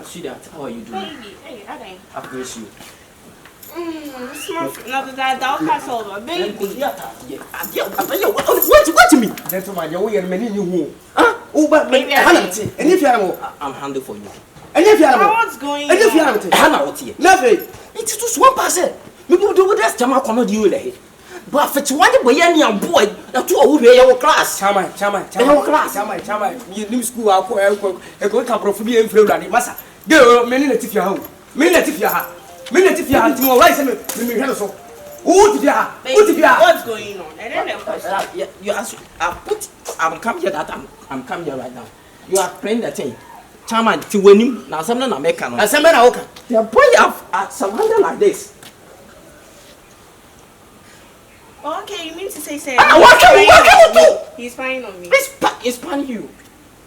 Sweetheart, how are you doing? Baby, hey, I bless you. Small, not that pass over, baby. What to me? Gentleman, you're wearing many new home. Huh? Oh, but maybe I haven't. And if you are, I'm handling for you. And if you are, What's going on? and if you haven't, Hannah, what here? nothing. It is just 1%. Maybe we do this. Jama come do it. But for 20 boy and boy, now 2 over your class. Chama. You new school, I'll go to Profibia and Florida. Massa. Girl, many native your home. Many native your heart. Many native your heart. More rice and so. What's going on? And then You ask. I'm coming here. I'm coming here right now. You are playing the thing. Chairman, to win him. Now, something I'm making. a seminar. The boy have surrounded like this. okay, you mean to say, What can we do? He's spying on me. It's pan you.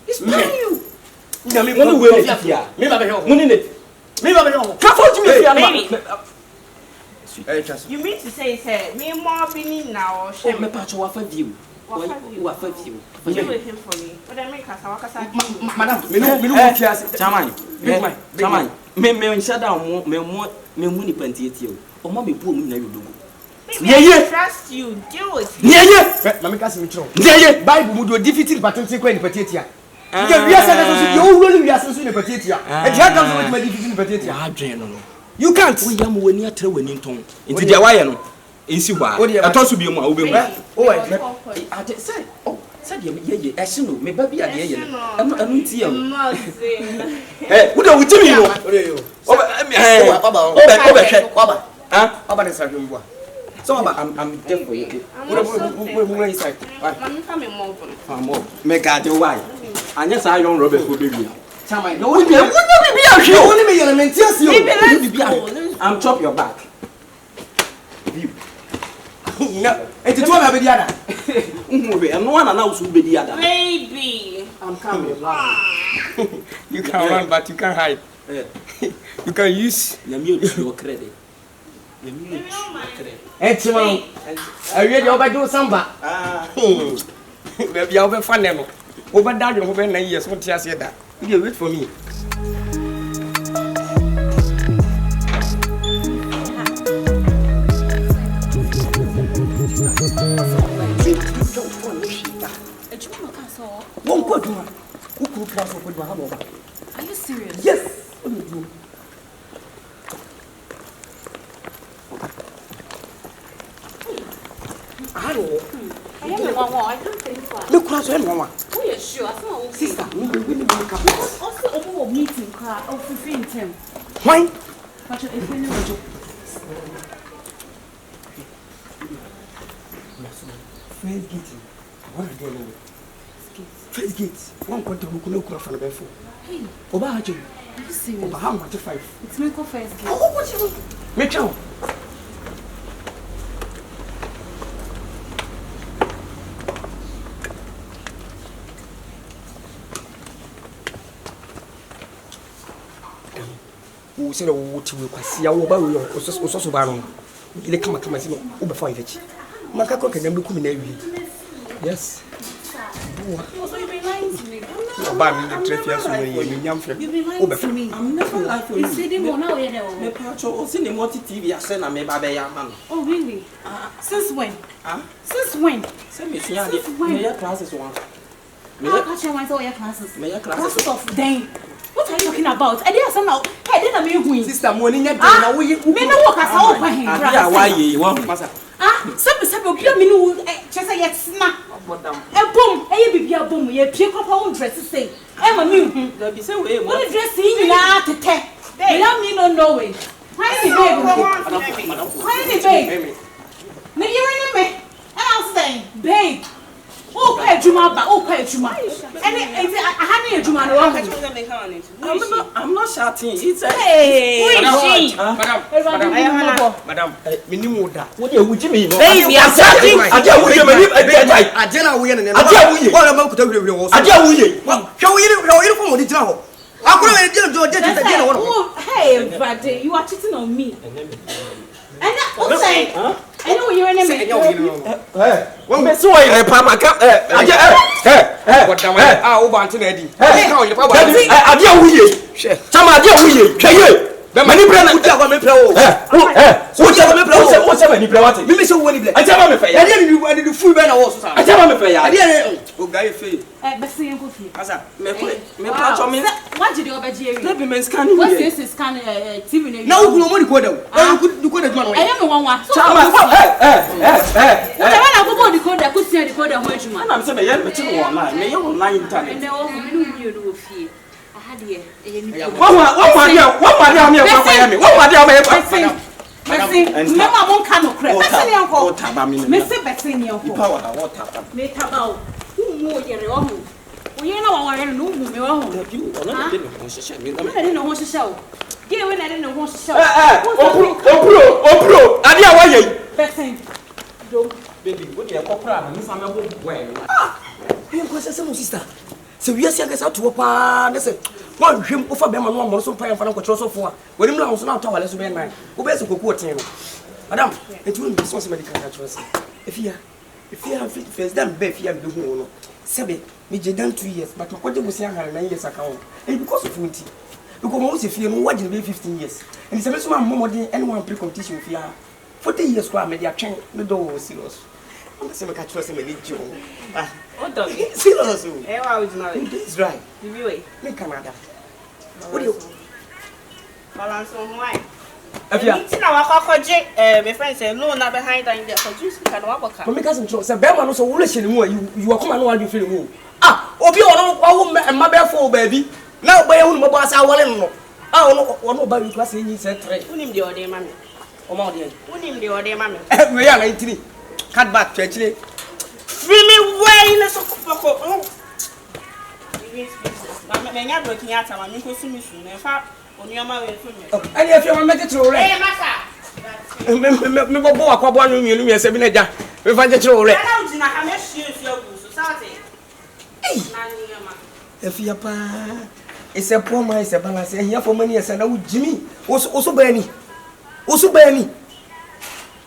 It's pan you. You Me You mean to say, me more being now or shame? me patch you for view. What for view? You with him for me. But I make us our Madam, me no Chairman, me shut down me money plenty here. O mo be poor me na you do. I trust you. Deal with me. Mama kasi me tro. Bible mu do difficult pattern kwa ni patetia. We are saying you really we are saying ni patetia. E dia come so much difficult patetia. Adwen no. You can't. We yam wani atre wani ton. Nti dia waye no. Ensi hwa. Atoso bi mu a obemu. I say, said ye esino me ba bia de ye no. Anu nti ye. Wo do wuti mi no. Oba. Oba de sarwe mbo. So I'm there for you. What inside? I'm coming more. Me God why? Anya sa young Robert for baby. Chama, no one be here. Only me your mentors you. I'm chop your back. View. No, it's a 12 baby ada. I'm no one announce who be the other. Baby, I'm coming. You can run but you can't hide. You can use your credit. It's one. I read your do samba. Maybe I'll be fun. Over that, over 9 years. What you say that? You wait for me. Are you serious? Yes. I can't think for. Look, Mama. Oh, yeah, sure. I thought Sister, we will make up. also over a meeting car of 15. Why? But if you know, First gate. What are they? First gate. One quarter who could look for the before. hey, Oba Hajo. are you serious? Oba how much 5? It's me go first game. Oh, what you? Make sure. Who said, oh, what you will see? I will buy you. Also, Baron. You come and see me. Over 5 each. Makako can never come in every. Yes. So you've been lying to me. Oba me the 3 years when you young friend. You've been lying to me. I'm never like for You you. see them on now, Me yeah. patch o see the multi TV asena me ba be ya man. Oh, really? Since when? Ah? Since when? Say me sia de. Me ya classes one. How catch your all your classes? Me ya classes. Classes of dang. What are you talking about? I didn't now. Hey, then I'm in Sister Money, now we me no work as all for him. Adia why ye one masa. Some obi me no chese yet snap. Bodam. E bom, e bibia bom, ye pie kopa won dress say. E ma me hu. There be say we What dress yin na tete. Without me no know it. Why the babe? Why the babe? Me you ring me. And I'll say, babe. Oh, pay Juma ba, oh pay Juma. And I had a Juma no. I'm not shouting. It's a Hey, who is she? Madam, minimum that. what you with me? Baby, I'm shouting. Adia we me Ajena we and Adia we. What am I to tell you? Adia we. How you from the travel? Hey, Vade, you are cheating on me. And what's saying? I know you're an enemy. One bit so I Papa come. Over Anthony. Many brand put up on me play. What's many play? Maybe so when I tell me fair. I didn't do full banner also. I tell me fair. I didn't go guy fair. But see, Uncle Fee. What did you over here? Let me men scanning. What's this is scanning TV? No, no money quarter. I don't know. I don't know one. So, I go the could see the code of which man. I'm saying, yeah, online. May you online time. And now you do fear. What Maria, Mama won't come no crap. Mr. Betsy, power, make about who more your own. We know our no move your own. I didn't know what to show. Give when I didn't know what to show. Oh, I didn't want you. Betsy, baby, what do you call problem? Miss Amabo, where? I am question, sister. So we are saying out to a pan. Listen, one him over Bema no more so paying for control so far. When him now so now tower less than 9. Who bears a cocoa team? Madam, it will be so medical naturals. If you have face them, Beth, you have the whole. Sabe, me done 2 years, but what was young 9 years account. And because of Funty, because most if you know what you be 15 years. And it's a best one more than anyone pre competition with you. 40 years, crime, media train, the door was serious. I'm the same catch in the joke. What does it? Serious. It's right. Make Canada. What do you balance on why? If you are my friend said, no, not behind the produce can walk. But because I'm Bama, so you are coming on you feel. Ah, Obi, and my bear for baby. Now, by own mobile, I want to know. Oh, no, but you class in said, who named your day, mammy? Or more than who named your day, mammy? We are 19. Cut back to actually. Free me way in a sofa. I'm not working out. I'm going to see me soon. In fact, on your mother, and if you make it to Ray, Remember, one you knew, 7 days. We find it to Ray. I don't know society. If you are it's a poor man, it's a balance here for many years, and I would Jimmy also Benny. Also Benny.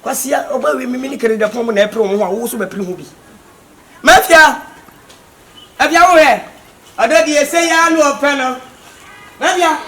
Because here, over we mimicked the former April, who also be pretty. Mafia, have you aware? I don't say I know a panel. Mafia.